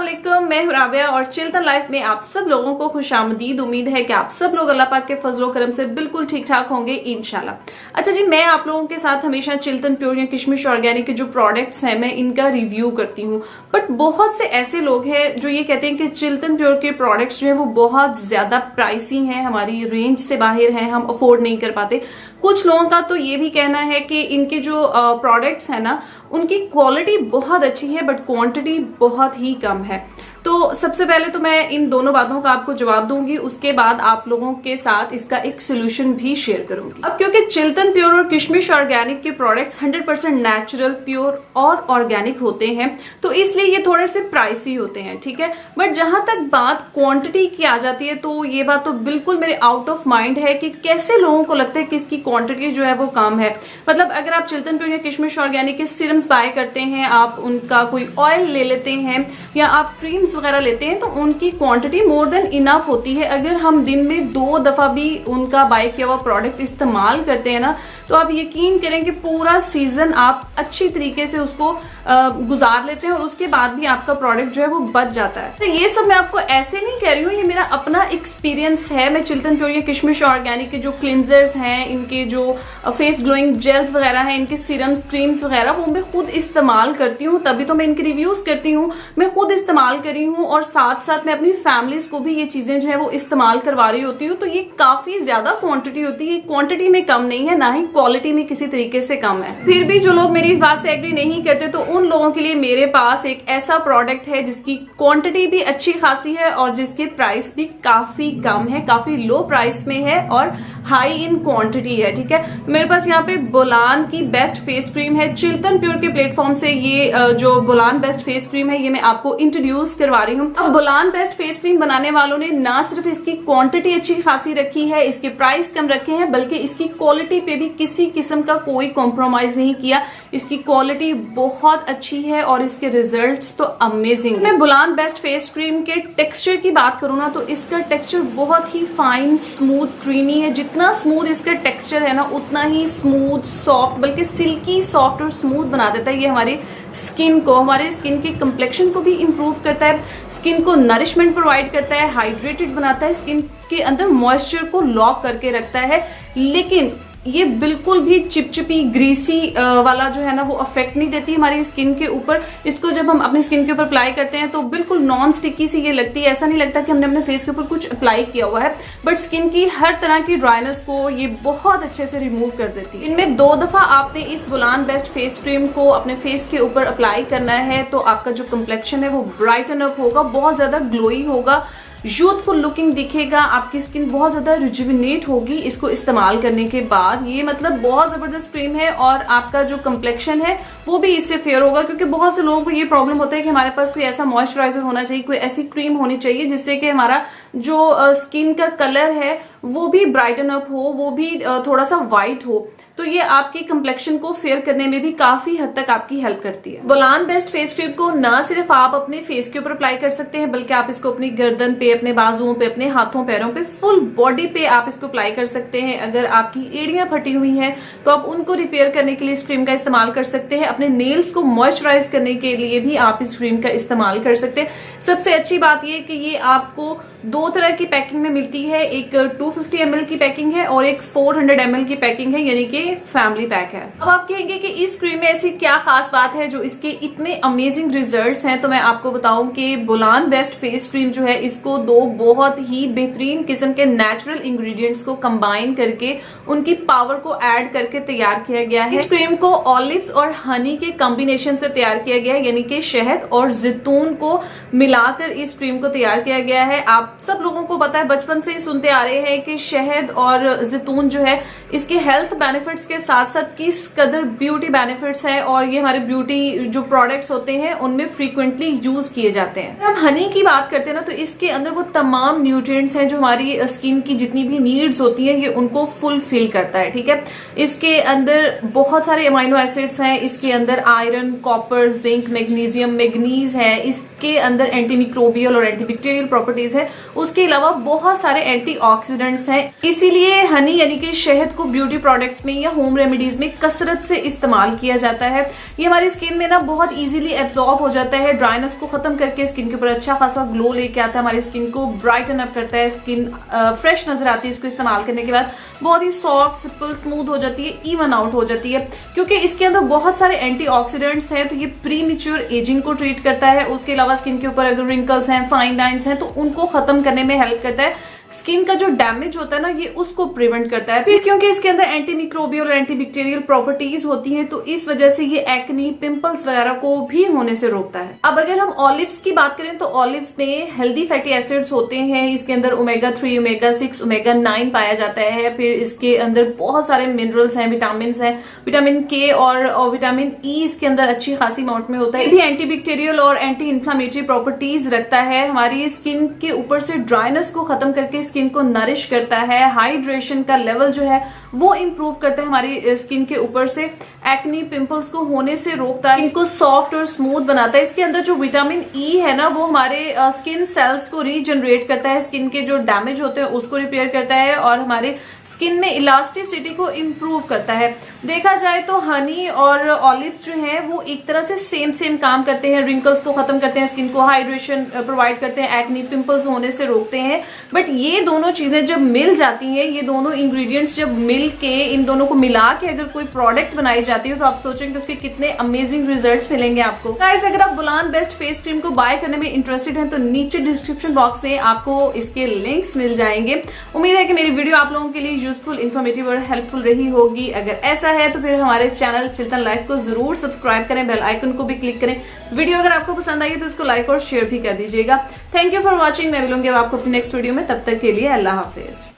अस्सलामुअलैकुम, मैं हूं राबिया और चिल्तन लाइफ में आप सब लोगों को खुशामदीद। उम्मीद है कि आप सब लोग अल्लाह पाक के फजलो करम से बिल्कुल ठीक ठाक होंगे इंशाल्लाह। अच्छा जी, मैं आप लोगों के साथ हमेशा चिल्तन प्योर या किशमिश ऑर्गेनिक के जो प्रोडक्ट्स हैं मैं इनका रिव्यू करती हूँ। बट बहुत से ऐसे लोग हैं जो ये कहते हैं कि चिल्तन प्योर के प्रोडक्ट्स जो है वो बहुत ज्यादा प्राइसी हैं, हमारी रेंज से बाहर हैं, हम अफोर्ड नहीं कर पाते। कुछ लोगों का तो ये भी कहना है कि इनके जो प्रोडक्ट्स है ना उनकी क्वालिटी बहुत अच्छी है बट क्वांटिटी बहुत ही कम है। तो सबसे पहले तो मैं इन दोनों बातों का आपको जवाब दूंगी, उसके बाद आप लोगों के साथ इसका एक सोल्यूशन भी शेयर करूंगी। अब क्योंकि चिल्तन प्योर और किशमिश ऑर्गेनिक के प्रोडक्ट्स 100% नेचुरल, प्योर और ऑर्गेनिक होते हैं तो इसलिए ये थोड़े से प्राइसी होते हैं, ठीक है। बट जहां तक बात क्वांटिटी की आ जाती है तो ये बात तो बिल्कुल मेरे आउट ऑफ माइंड है कि कैसे लोगों को लगता है कि इसकी क्वांटिटी जो है वो कम है। मतलब अगर आप चिल्तन प्योर या किशमिश ऑर्गेनिक के सीरम्स बाय करते हैं, आप उनका कोई ऑयल ले लेते हैं या आप क्रीम्स वगैरह लेते हैं तो उनकी क्वांटिटी मोर देन इनफ होती है। अगर हम दिन में 2 दफा भी उनका बाय किया हुआ प्रोडक्ट इस्तेमाल करते हैं ना तो आप यकीन करें कि पूरा सीजन आप अच्छी तरीके से उसको गुजार लेते हैं और उसके बाद भी आपका प्रोडक्ट जो है वो बच जाता है। तो ये सब मैं आपको ऐसे नहीं कह रही हूँ, ये मेरा अपना एक्सपीरियंस है। मैं चिल्तन प्योर या किशमिश ऑर्गेनिक के जो क्लिंजर्स हैं, इनके जो फेस ग्लोइंग जेल्स वगैरह हैं, इनके सीरम्स, क्रीम्स वगैरह वो मैं खुद इस्तेमाल करती हूँ, तभी तो मैं इनके रिव्यूज करती हूँ। मैं खुद इस्तेमाल करी हूँ और साथ साथ मैं अपनी फैमिलीज को भी ये चीजें जो है वो इस्तेमाल करवा रही होती हूँ। तो ये काफी ज्यादा क्वांटिटी होती है, क्वांटिटी में कम नहीं है, ना ही क्वालिटी में किसी तरीके से कम है। फिर भी जो लोग मेरी इस बात से एग्री नहीं करते तो उन लोगों के लिए मेरे पास एक ऐसा प्रोडक्ट है जिसकी क्वांटिटी भी अच्छी खासी है और जिसके प्राइस भी काफी कम है, काफी लो प्राइस में है और हाई इन क्वांटिटी है, ठीक है। मेरे पास यहाँ पे बोलान की बेस्ट फेस क्रीम है। चिल्तन प्योर के प्लेटफॉर्म से ये जो बोलान बेस्ट फेस क्रीम है ये मैं आपको इंट्रोड्यूस करवा रही हूँ। अब बोलान बेस्ट फेस क्रीम बनाने वालों ने ना सिर्फ इसकी क्वांटिटी अच्छी खासी रखी है, इसके प्राइस कम रखे हैं, बल्कि इसकी क्वालिटी पे भी किसी किस्म का कोई कॉम्प्रोमाइज नहीं किया। इसकी क्वालिटी बहुत अच्छी है और इसके रिजल्ट्स तो अमेजिंग। मैं बोलान बेस्ट फेस क्रीम के टेक्सचर की बात करूँ ना तो इसका टेक्सचर बहुत ही फाइन, स्मूथ, क्रीमी है। जितना स्मूथ इसका टेक्सचर है ना उतना ही स्मूथ, सॉफ्ट, बल्कि सिल्की सॉफ्ट और स्मूथ बना देता है। ये हमारी स्किन को, हमारे स्किन के कम्प्लेक्शन को भी इम्प्रूव करता है, स्किन को नरिशमेंट प्रोवाइड करता है, हाइड्रेटेड बनाता है, स्किन के अंदर मॉइस्चर को लॉक करके रखता है। लेकिन ये बिल्कुल भी चिपचिपी, ग्रीसी वाला जो है ना वो अफेक्ट नहीं देती हमारी स्किन के ऊपर। इसको जब हम अपनी स्किन के ऊपर अप्लाई करते हैं तो बिल्कुल नॉन स्टिकी सी ये लगती है, ऐसा नहीं लगता कि हमने अपने फेस के ऊपर कुछ अप्लाई किया हुआ है। बट स्किन की हर तरह की ड्राइनेस को ये बहुत अच्छे से रिमूव कर देती है। इनमें 2 दफा आपने इस बोलान बेस्ट फेस क्रीम को अपने फेस के ऊपर अप्लाई करना है तो आपका जो कम्प्लेक्शन है वो ब्राइटन अप होगा, बहुत ज्यादा ग्लोई होगा, यूथफुल लुकिंग दिखेगा, आपकी स्किन बहुत ज्यादा रिजुविनेट होगी इसको इस्तेमाल करने के बाद। ये मतलब बहुत जबरदस्त क्रीम है और आपका जो कम्प्लेक्शन है वो भी इससे फेयर होगा, क्योंकि बहुत से लोगों को ये प्रॉब्लम होता है कि हमारे पास कोई ऐसा मॉइस्चराइजर होना चाहिए, कोई ऐसी क्रीम होनी चाहिए जिससे कि हमारा जो स्किन का कलर है वो भी ब्राइटन अप हो, वो भी थोड़ा सा व्हाइट हो। तो ये आपके कम्प्लेक्शन को फेयर करने में भी काफी हद तक आपकी हेल्प करती है। बोलान बेस्ट फेस क्रीम को ना सिर्फ आप अपने फेस के ऊपर अप्लाई कर सकते हैं, बल्कि आप इसको अपनी गर्दन पे, अपने बाजुओं पे, अपने हाथों पैरों पे, फुल बॉडी पे आप इसको अप्लाई कर सकते हैं। अगर आपकी एड़ियां फटी हुई हैं तो आप उनको रिपेयर करने के लिए इस क्रीम का इस्तेमाल कर सकते हैं। अपने नेल्स को मॉइस्चराइज करने के लिए भी आप इस क्रीम का इस्तेमाल कर सकते हैं। सबसे अच्छी बात यह कि ये आपको 2 तरह की पैकिंग में मिलती है, एक 250 ml की पैकिंग है और एक 400 ml की पैकिंग है, यानी कि फैमिली पैक है। अब आप कहेंगे कि इस क्रीम में ऐसी क्या खास बात है जो इसके इतने अमेजिंग रिजल्ट्स हैं, तो मैं आपको बताऊं कि बोलान बेस्ट फेस क्रीम जो है इसको 2 बहुत ही बेहतरीन किस्म के नेचुरल इंग्रेडिएंट्स को कंबाइन करके उनकी पावर को ऐड करके तैयार किया गया है। इस क्रीम को ऑलिव्स और हनी के कॉम्बिनेशन से तैयार किया गया है, यानी कि शहद और जैतून को मिलाकर इस क्रीम को तैयार किया गया है। आप सब लोगों को पता है, बचपन से ही सुनते आ रहे हैं कि शहद और जैतून जो है इसके हेल्थ बेनिफिट्स के साथ साथ किस कदर ब्यूटी बेनिफिट्स है और ये हमारे ब्यूटी जो प्रोडक्ट्स होते हैं उनमें फ्रीक्वेंटली यूज किए जाते हैं। अब हनी की बात करते हैं ना तो इसके अंदर वो तमाम न्यूट्रिएंट्स हैं जो हमारी स्किन की जितनी भी नीड्स होती है ये उनको फुलफिल करता है, ठीक है। इसके अंदर बहुत सारे अमाइनो एसिड्स हैं, इसके अंदर iron, copper, zinc, magnesium, manganese है, इस इसके अंदर एंटी मिक्रोबियल और एंटी बैक्टीरियल प्रॉपर्टीज है, उसके अलावा बहुत सारे एंटीऑक्सीडेंट्स हैं। इसीलिए हनी यानी कि शहद को ब्यूटी प्रोडक्ट्स में या होम रेमेडीज में कसरत से इस्तेमाल किया जाता है। ये हमारी स्किन में ना बहुत इजीली एब्जॉर्ब हो जाता है, ड्राइनेस को खत्म करके स्किन के ऊपर अच्छा खासा ग्लो लेके आता है, हमारी स्किन को ब्राइटन अप करता है, स्किन फ्रेश नजर आती है इसको इस्तेमाल करने के बाद, बहुत ही सॉफ्ट सिंपल स्मूथ हो जाती है, इवन आउट हो जाती है, क्योंकि इसके अंदर बहुत सारे एंटीऑक्सीडेंट्स हैं। तो ये प्री मैच्योर एजिंग को ट्रीट करता है। उसके अलावा स्किन के ऊपर अगर रिंकल्स हैं, फाइन लाइंस हैं, तो उनको खत्म करने में हेल्प करता है। स्किन का जो डैमेज होता है ना, ये उसको प्रिवेंट करता है। फिर क्योंकि इसके अंदर एंटी मिक्रोबियल और एंटी बैक्टीरियल प्रॉपर्टीज होती हैं, तो इस वजह से ये एक्नी, पिंपल्स वगैरह को भी होने से रोकता है। अब अगर हम ऑलिव्स की बात करें तो ऑलिव्स में हेल्दी फैटी एसिड्स होते हैं। इसके अंदर ओमेगा 3, ओमेगा 6, ओमेगा 9 पाया जाता है। फिर इसके अंदर बहुत सारे मिनरल्स हैं, विटामिन हैं, विटामिन के और विटामिन ई इसके अंदर अच्छी खासी अमाउंट में होता है। ये एंटी बैक्टीरियल और एंटी इंफ्लेमेटरी प्रॉपर्टीज रखता है। हमारी स्किन के ऊपर से ड्राइनेस को खत्म करके स्किन को नरिश करता है। हाइड्रेशन का लेवल जो है वो इंप्रूव करता है हमारी स्किन के ऊपर से। एक्नी, पिंपल्स को होने से रोकता है, इनको सॉफ्ट और स्मूथ बनाता है। इसके अंदर जो विटामिन ई है ना, वो हमारे स्किन सेल्स को रीजनरेट करता है, स्किन के जो डैमेज होते हैं उसको रिपेयर करता है और हमारे स्किन में इलास्टिसिटी को इम्प्रूव करता है। देखा जाए तो हनी और ऑलिव्स जो है वो एक तरह से सेम काम करते हैं, रिंकल्स को खत्म करते हैं, स्किन को हाइड्रेशन प्रोवाइड करते हैं, एक्नी, पिंपल्स होने से रोकते हैं। बट ये दोनों चीजें जब मिल जाती हैं, ये दोनों इंग्रेडिएंट्स जब मिल के, इन दोनों को मिला के अगर कोई प्रोडक्ट बनाई जाती है, तो आप सोचेंगे उसके कितने अमेजिंग रिजल्ट्स मिलेंगे आपको। गाइस, अगर आप बुलान बेस्ट फेस क्रीम को बाय करने में इंटरेस्टेड हैं तो नीचे डिस्क्रिप्शन बॉक्स में आपको इसके लिंक्स मिल जाएंगे। उम्मीद है कि मेरी वीडियो आप लोगों के लिए यूजफुल, इन्फॉर्मेटिव और हेल्पफुल रही होगी। अगर ऐसा है तो फिर हमारे चैनल चिल्तन लाइफ को जरूर सब्सक्राइब करें, बेल आइकन को भी क्लिक करें। वीडियो अगर आपको पसंद आई है तो इसको लाइक और शेयर भी कर दीजिएगा। Thank you for watching. मैं मिलूंगी अब आपको अपनी नेक्स्ट वीडियो में, तब तक के लिए अल्लाह हाफिज।